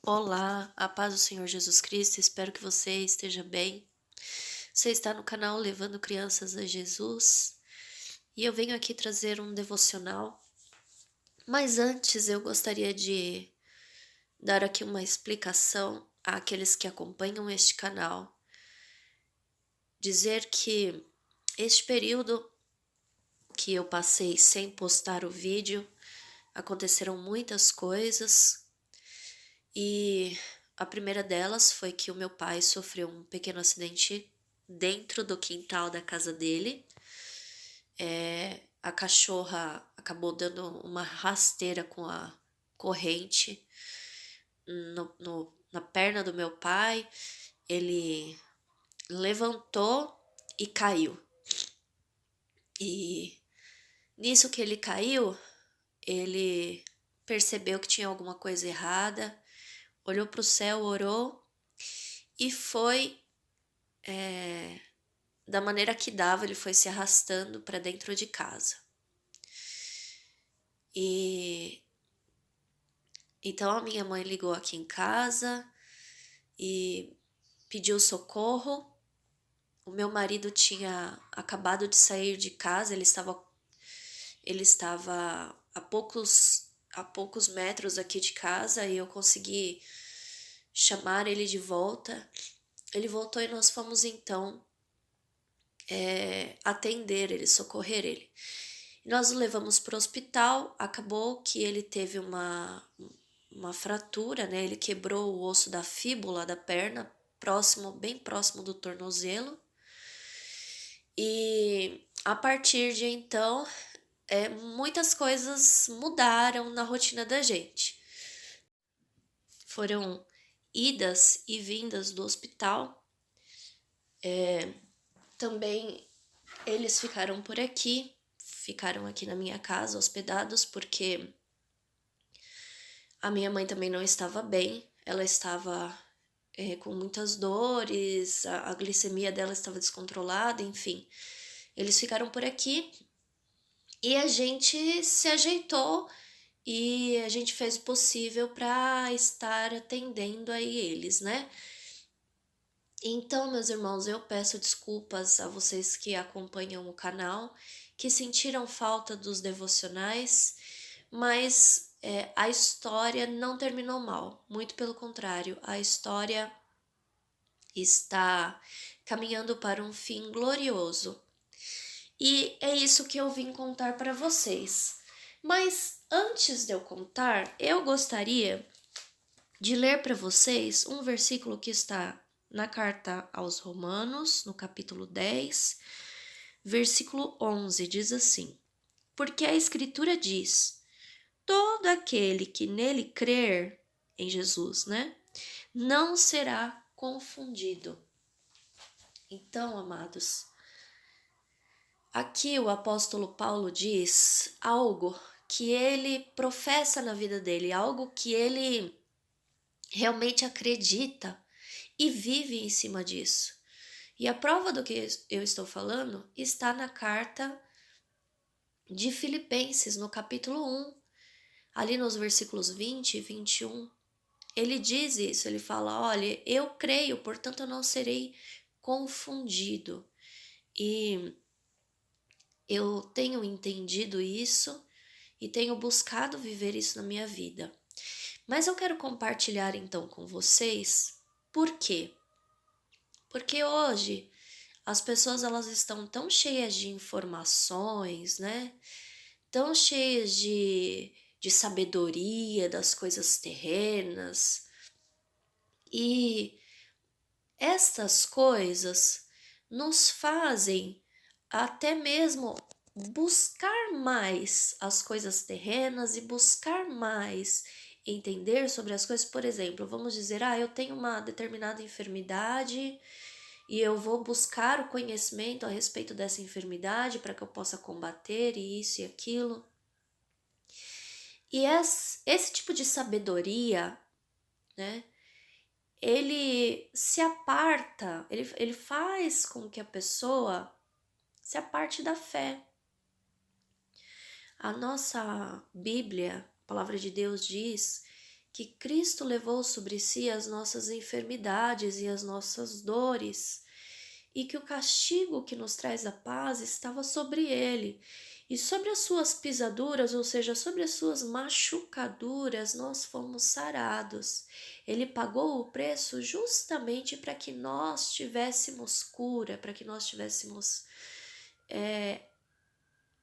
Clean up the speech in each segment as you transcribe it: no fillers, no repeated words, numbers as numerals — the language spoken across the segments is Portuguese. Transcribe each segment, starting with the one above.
Olá, a paz do Senhor Jesus Cristo, espero que você esteja bem. Você está no canal Levando Crianças a Jesus e eu venho aqui trazer um devocional, mas antes eu gostaria de dar aqui uma explicação àqueles que acompanham este canal. Dizer que este período que eu passei sem postar o vídeo, aconteceram muitas coisas e a primeira delas foi que o meu pai sofreu um pequeno acidente dentro do quintal da casa dele. A cachorra acabou dando uma rasteira com a corrente na perna do meu pai. Ele levantou e caiu. E nisso que ele caiu, ele percebeu que tinha alguma coisa errada, olhou para o céu, orou e foi da maneira que dava, ele foi se arrastando para dentro de casa. E então a minha mãe ligou aqui em casa e pediu socorro. O meu marido tinha acabado de sair de casa, ele estava a poucos metros aqui de casa e eu consegui chamar ele de volta. Ele voltou e nós fomos então atender ele, socorrer ele. Nós o levamos para o hospital, acabou que ele teve uma fratura, né? Ele quebrou o osso da fíbula da perna, bem próximo do tornozelo. E a partir de então, muitas coisas mudaram na rotina da gente. Foram idas e vindas do hospital. Também eles ficaram aqui na minha casa, hospedados, porque a minha mãe também não estava bem, ela estava com muitas dores, a glicemia dela estava descontrolada, enfim. Eles ficaram por aqui e a gente se ajeitou e a gente fez o possível para estar atendendo aí eles, né? Então, meus irmãos, eu peço desculpas a vocês que acompanham o canal, que sentiram falta dos devocionais, mas a história não terminou mal, muito pelo contrário, a história está caminhando para um fim glorioso. E é isso que eu vim contar para vocês. Mas antes de eu contar, eu gostaria de ler para vocês um versículo que está na carta aos Romanos, no capítulo 10, versículo 11, diz assim: Porque a Escritura diz: todo aquele que nele crer, em Jesus, né, não será confundido. Então, amados, aqui o apóstolo Paulo diz algo que ele professa na vida dele, algo que ele realmente acredita e vive em cima disso. E a prova do que eu estou falando está na carta de Filipenses, no capítulo 1, ali nos versículos 20 e 21. Ele diz isso, ele fala: olha, eu creio, portanto eu não serei confundido. E eu tenho entendido isso e tenho buscado viver isso na minha vida. Mas eu quero compartilhar então com vocês por quê? Porque hoje as pessoas elas estão tão cheias de informações, né? Tão cheias de sabedoria das coisas terrenas. E estas coisas nos fazem até mesmo buscar mais as coisas terrenas e buscar mais entender sobre as coisas. Por exemplo, vamos dizer, eu tenho uma determinada enfermidade e eu vou buscar o conhecimento a respeito dessa enfermidade para que eu possa combater isso e aquilo. E esse tipo de sabedoria, né, ele se aparta, ele faz com que a pessoa se aparte da fé. A nossa Bíblia, a palavra de Deus diz que Cristo levou sobre si as nossas enfermidades e as nossas dores, e que o castigo que nos traz a paz estava sobre ele. E sobre as suas pisaduras, ou seja, sobre as suas machucaduras, nós fomos sarados. Ele pagou o preço justamente para que nós tivéssemos cura, para que nós tivéssemos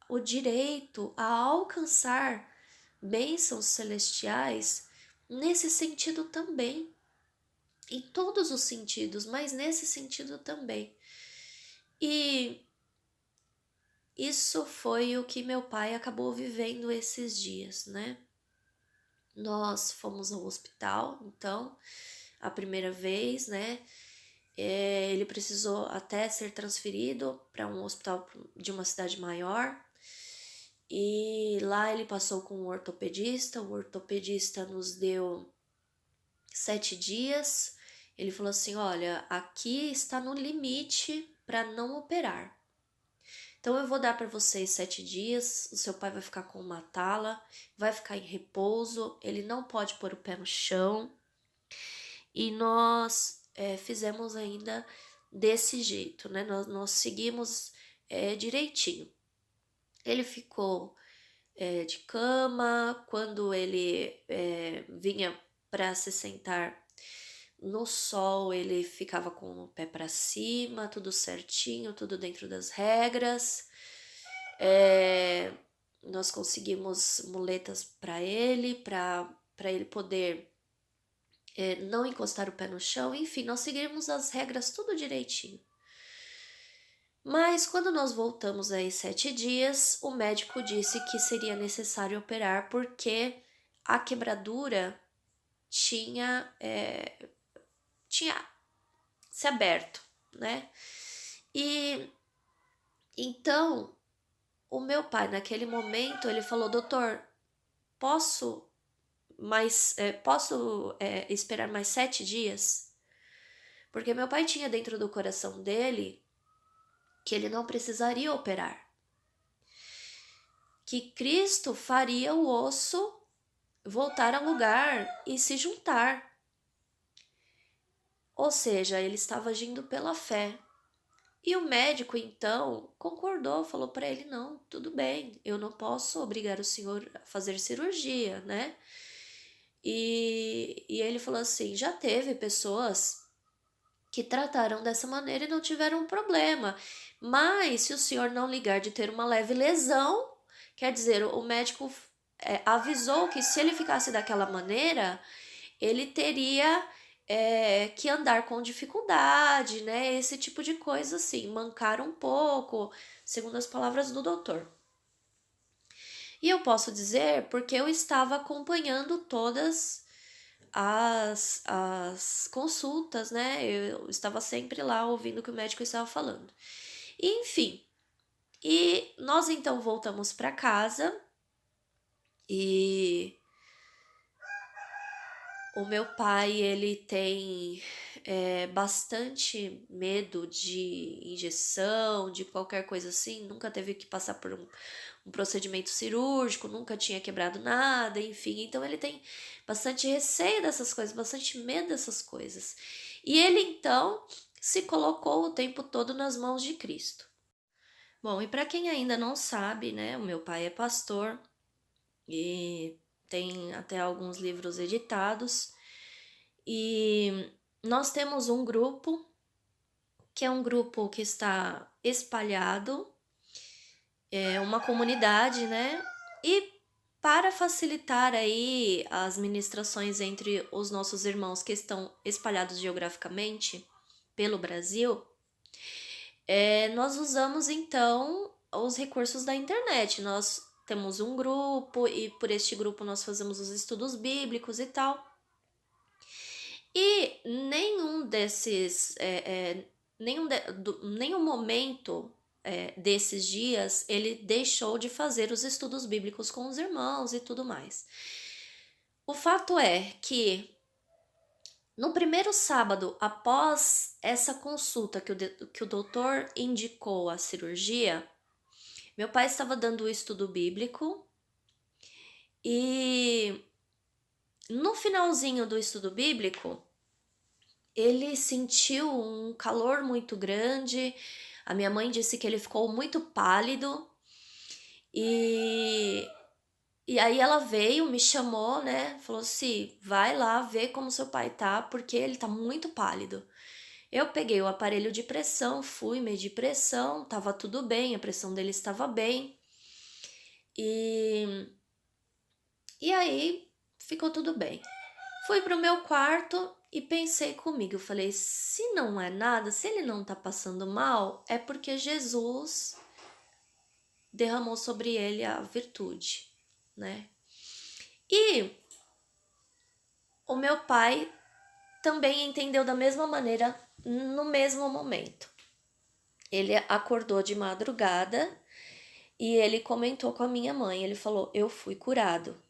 o direito a alcançar bênçãos celestiais nesse sentido também. Em todos os sentidos, mas nesse sentido também. E isso foi o que meu pai acabou vivendo esses dias, né? Nós fomos ao hospital, então, a primeira vez, né? Ele precisou até ser transferido para um hospital de uma cidade maior. E lá ele passou com um ortopedista. O ortopedista nos deu 7 dias. Ele falou assim: olha, aqui está no limite para não operar. Então eu vou dar para vocês 7 dias, o seu pai vai ficar com uma tala, vai ficar em repouso, ele não pode pôr o pé no chão. E nós fizemos ainda desse jeito, né? Nós seguimos direitinho. Ele ficou de cama, quando ele vinha para se sentar no sol, ele ficava com o pé para cima, tudo certinho, tudo dentro das regras. Nós conseguimos muletas para ele poder não encostar o pé no chão. Enfim, nós seguimos as regras tudo direitinho. Mas quando nós voltamos aí 7 dias, o médico disse que seria necessário operar porque a quebradura tinha se aberto, né? E então o meu pai naquele momento ele falou: doutor, posso esperar mais 7 dias? Porque meu pai tinha dentro do coração dele que ele não precisaria operar, que Cristo faria o osso voltar ao lugar e se juntar. Ou seja, ele estava agindo pela fé. E o médico então concordou, falou para ele: não, tudo bem, eu não posso obrigar o senhor a fazer cirurgia, né? E ele falou assim: já teve pessoas que trataram dessa maneira e não tiveram problema, mas se o senhor não ligar de ter uma leve lesão, quer dizer, o médico avisou que se ele ficasse daquela maneira, ele teria que andar com dificuldade, né? Esse tipo de coisa assim, mancar um pouco, segundo as palavras do doutor. E eu posso dizer porque eu estava acompanhando todas as consultas, né? Eu estava sempre lá ouvindo o que o médico estava falando. E, enfim, e nós então voltamos para casa e o meu pai, ele tem bastante medo de injeção, de qualquer coisa assim, nunca teve que passar por um procedimento cirúrgico, nunca tinha quebrado nada, enfim. Então ele tem bastante receio dessas coisas, bastante medo dessas coisas. E ele então se colocou o tempo todo nas mãos de Cristo. Bom, e para quem ainda não sabe, né, o meu pai é pastor e tem até alguns livros editados. E nós temos um grupo, que é um grupo que está espalhado, é uma comunidade, né? E para facilitar aí as ministrações entre os nossos irmãos que estão espalhados geograficamente pelo Brasil, nós usamos então os recursos da internet. Nós temos um grupo e por este grupo nós fazemos os estudos bíblicos e tal. E nenhum desses, nenhum momento desses dias ele deixou de fazer os estudos bíblicos com os irmãos e tudo mais. O fato é que no primeiro sábado após essa consulta que o doutor indicou a cirurgia, meu pai estava dando o estudo bíblico e No finalzinho do estudo bíblico, ele sentiu um calor muito grande. A minha mãe disse que ele ficou muito pálido e aí ela veio, me chamou, né? Falou assim: vai lá ver como seu pai tá, porque ele tá muito pálido. Eu peguei o aparelho de pressão, fui, medi pressão, tava tudo bem, a pressão dele estava bem. E, e aí ficou tudo bem. Fui pro meu quarto e pensei comigo, eu falei, se não é nada, se ele não tá passando mal, é porque Jesus derramou sobre ele a virtude, né? E o meu pai também entendeu da mesma maneira no mesmo momento. Ele acordou de madrugada e ele comentou com a minha mãe, ele falou, eu fui curado.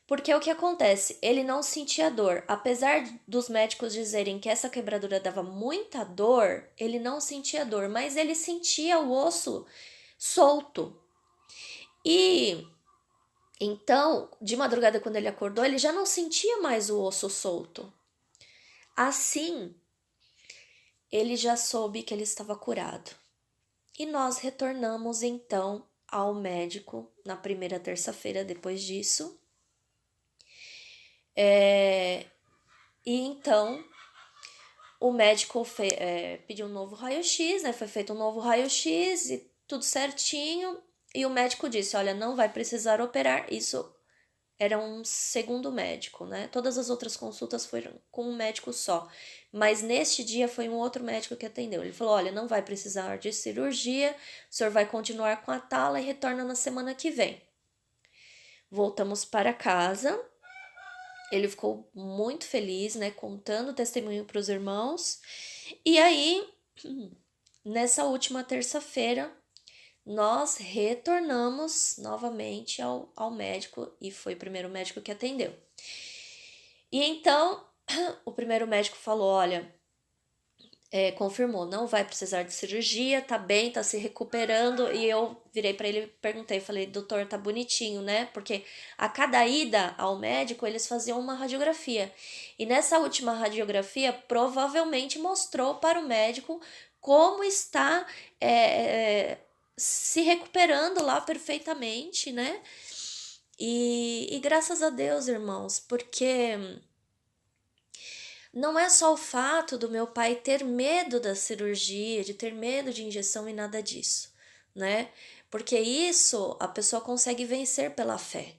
Porque o que acontece? Ele não sentia dor. Apesar dos médicos dizerem que essa quebradura dava muita dor, ele não sentia dor, mas ele sentia o osso solto. E então, de madrugada, quando ele acordou, ele já não sentia mais o osso solto. Assim, ele já soube que ele estava curado. E nós retornamos então ao médico na primeira terça-feira depois disso. E então o médico pediu um novo raio-x, né? Foi feito um novo raio-x e tudo certinho. E o médico disse: olha, não vai precisar operar. Isso era um segundo médico, né? Todas as outras consultas foram com um médico só. Mas neste dia foi um outro médico que atendeu. Ele falou: olha, não vai precisar de cirurgia, o senhor vai continuar com a tala e retorna na semana que vem. Voltamos para casa. Ele ficou muito feliz, né? Contando o testemunho para os irmãos. E aí, nessa última terça-feira, nós retornamos novamente ao médico e foi o primeiro médico que atendeu. E então, o primeiro médico falou: olha, confirmou, não vai precisar de cirurgia, tá bem, tá se recuperando. E eu virei para ele e perguntei, falei, doutor, tá bonitinho, né? Porque a cada ida ao médico eles faziam uma radiografia. E nessa última radiografia provavelmente mostrou para o médico como está se recuperando lá perfeitamente, né? E graças a Deus, irmãos, porque não é só o fato do meu pai ter medo da cirurgia, de ter medo de injeção e nada disso, né? Porque isso a pessoa consegue vencer pela fé.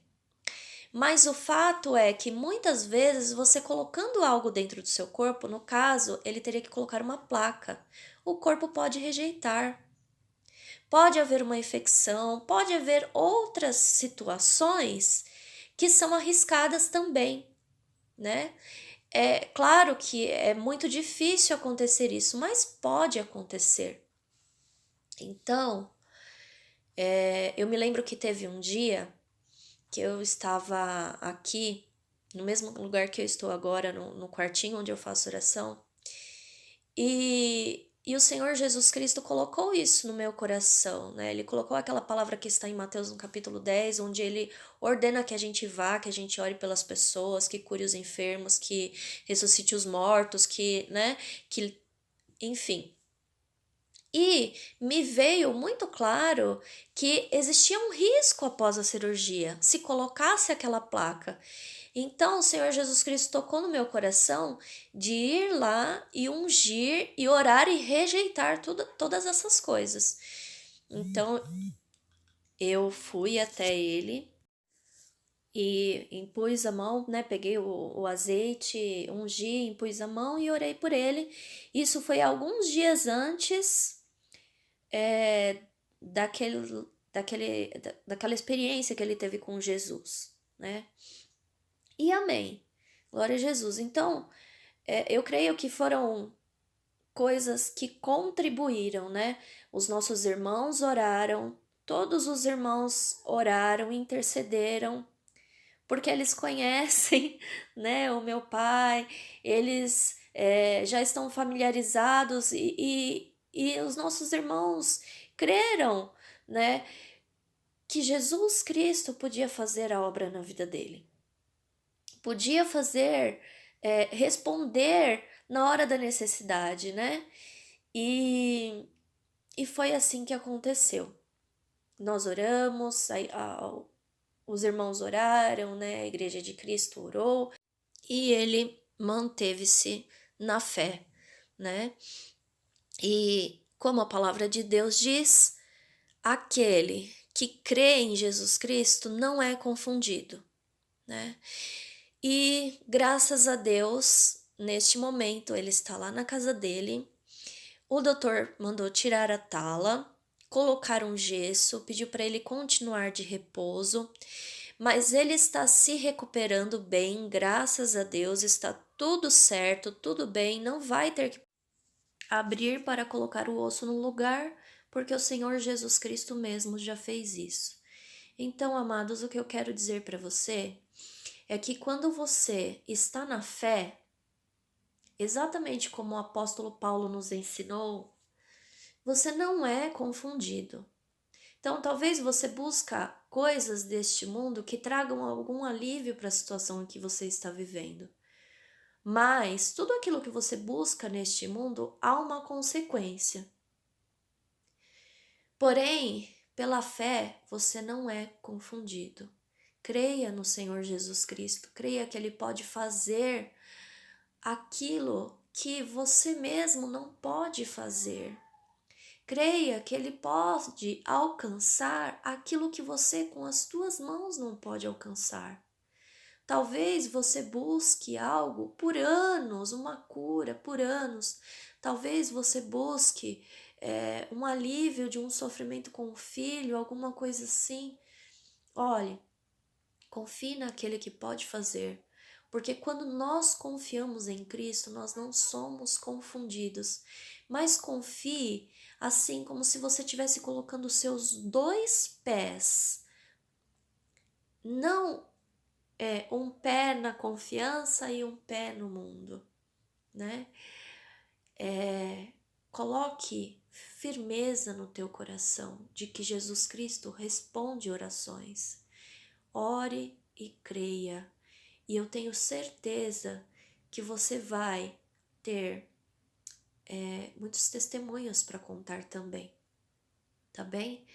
Mas o fato é que muitas vezes você colocando algo dentro do seu corpo, no caso, ele teria que colocar uma placa. O corpo pode rejeitar. Pode haver uma infecção, pode haver outras situações que são arriscadas também, né? É claro que é muito difícil acontecer isso, mas pode acontecer. Então, eu me lembro que teve um dia que eu estava aqui, no mesmo lugar que eu estou agora, no quartinho onde eu faço oração, e o Senhor Jesus Cristo colocou isso no meu coração, né? Ele colocou aquela palavra que está em Mateus no capítulo 10, onde ele ordena que a gente vá, que a gente ore pelas pessoas, que cure os enfermos, que ressuscite os mortos, que, né, que, enfim. E me veio muito claro que existia um risco após a cirurgia, se colocasse aquela placa. Então, o Senhor Jesus Cristo tocou no meu coração de ir lá e ungir e orar e rejeitar todas essas coisas. Então, eu fui até ele e impus a mão, né? Peguei o azeite, ungi, impus a mão e orei por ele. Isso foi alguns dias antes daquela experiência que ele teve com Jesus, né? E amém. Glória a Jesus. Então, eu creio que foram coisas que contribuíram, né? Os nossos irmãos oraram, todos os irmãos oraram, intercederam, porque eles conhecem, né, o meu pai, eles já estão familiarizados e os nossos irmãos creram, né, que Jesus Cristo podia fazer a obra na vida dele. podia fazer, responder na hora da necessidade, né? E, e foi assim que aconteceu. Nós oramos, os irmãos oraram, né? A Igreja de Cristo orou e ele manteve-se na fé, né? E como a palavra de Deus diz, aquele que crê em Jesus Cristo não é confundido, né? E graças a Deus, neste momento, ele está lá na casa dele. O doutor mandou tirar a tala, colocar um gesso, pediu para ele continuar de repouso, mas ele está se recuperando bem, graças a Deus, está tudo certo, tudo bem, não vai ter que abrir para colocar o osso no lugar, porque o Senhor Jesus Cristo mesmo já fez isso. Então, amados, o que eu quero dizer para você é que quando você está na fé, exatamente como o apóstolo Paulo nos ensinou, você não é confundido. Então, talvez você busca coisas deste mundo que tragam algum alívio para a situação em que você está vivendo. Mas tudo aquilo que você busca neste mundo há uma consequência. Porém, pela fé, você não é confundido. Creia no Senhor Jesus Cristo, creia que Ele pode fazer aquilo que você mesmo não pode fazer. Creia que Ele pode alcançar aquilo que você com as tuas mãos não pode alcançar. Talvez você busque algo por anos, uma cura por anos. Talvez você busque um alívio de um sofrimento com o filho, alguma coisa assim. Olhe, confie naquele que pode fazer. Porque quando nós confiamos em Cristo, nós não somos confundidos. Mas confie assim como se você estivesse colocando os seus dois pés. Não um pé na confiança e um pé no mundo, né? Coloque firmeza no teu coração de que Jesus Cristo responde orações. Ore e creia. E eu tenho certeza que você vai ter muitos testemunhos para contar também, tá bem?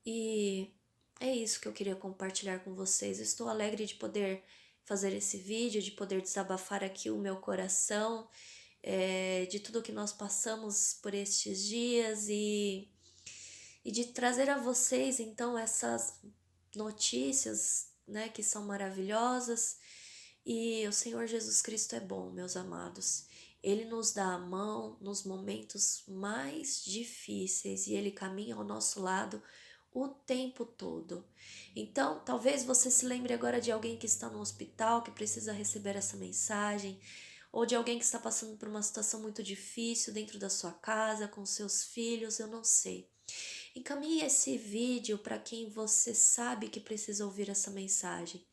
E é isso que eu queria compartilhar com vocês. Estou alegre de poder fazer esse vídeo, de poder desabafar aqui o meu coração, de tudo que nós passamos por estes dias e de trazer a vocês então essas notícias, né, que são maravilhosas. E o Senhor Jesus Cristo é bom, meus amados. Ele nos dá a mão nos momentos mais difíceis e Ele caminha ao nosso lado o tempo todo. Então, talvez você se lembre agora de alguém que está no hospital, que precisa receber essa mensagem, ou de alguém que está passando por uma situação muito difícil dentro da sua casa, com seus filhos, eu não sei. Encaminhe esse vídeo para quem você sabe que precisa ouvir essa mensagem.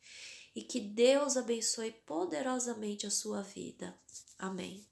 E que Deus abençoe poderosamente a sua vida. Amém.